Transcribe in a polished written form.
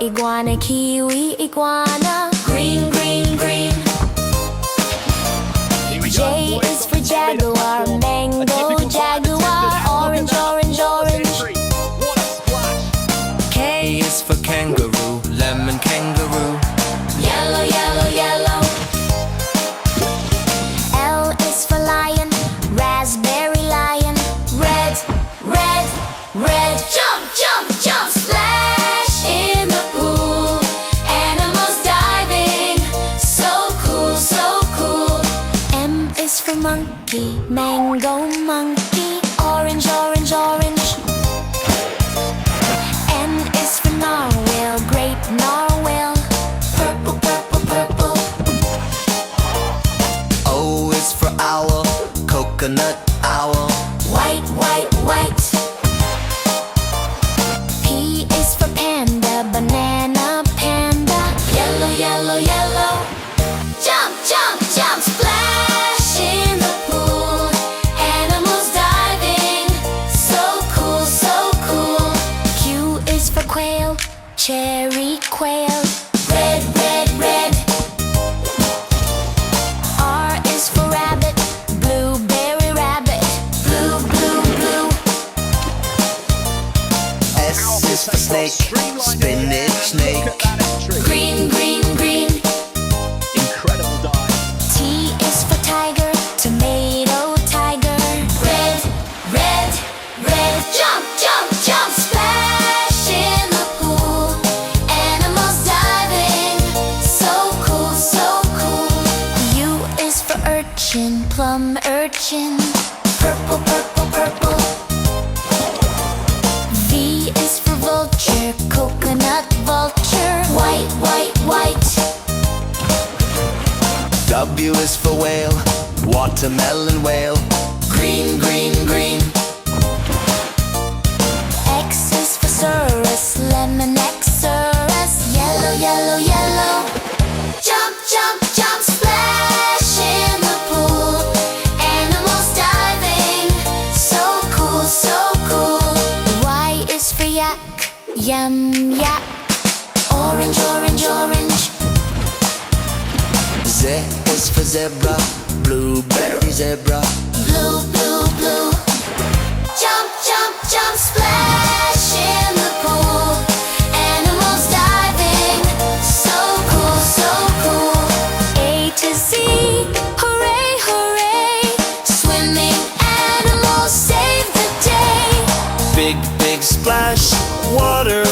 iguana, kiwi, iguana. Green, green, green. J is for jaguar, mango, jaguar. Orange, orange, orange. K is for kangaroo, lemon, kangaroo. Yellow, yellow, yellow. L is for lion, raspberry lion. Red, red, red. Jump, jump, jump, splash in the pool. Animals diving, so cool, so cool. M is for monkey, mango, monkey. Orange, orange, orange. N is for narwhal, grape, narwhal. Purple, purple, purple. O is for owl, coconut owl. White, white, white. P is for panda, banana, panda. Yellow, yellow, yellow. Jump, jump, jump, splash in the pool. Animals diving, so cool, so cool. Q is for quail, cherry quail. Red, red, red. R is for rabbit, blueberry rabbit. Blue, blue, blue. S is for snake, spinach snake. Green, green, green. Incredible dive. T is for tiger, tomato, tiger. Red, red, red. Jump, jump, jump, splash in the pool. Animals diving, so cool, so cool. U is for urchin, plum urchin. Purple, purple, purple. V is for vulture, coconut vulture. White, white, white. W is for whale, watermelon whale. Green, green, green. X is for Saurus, lemon Xorus. Yellow, yellow, yellow. Jump, jump, jump, splash in the pool. Animals diving, so cool, so cool. Y is for yak, yum, yak. Orange, orange, orange. Z is for zebra, blueberry zebra. Blue, blue, blue. Jump, jump, jump, splash in the pool. Animals diving, so cool, so cool. A to Z, hooray, hooray. Swimming animals save the day. Big, big splash, water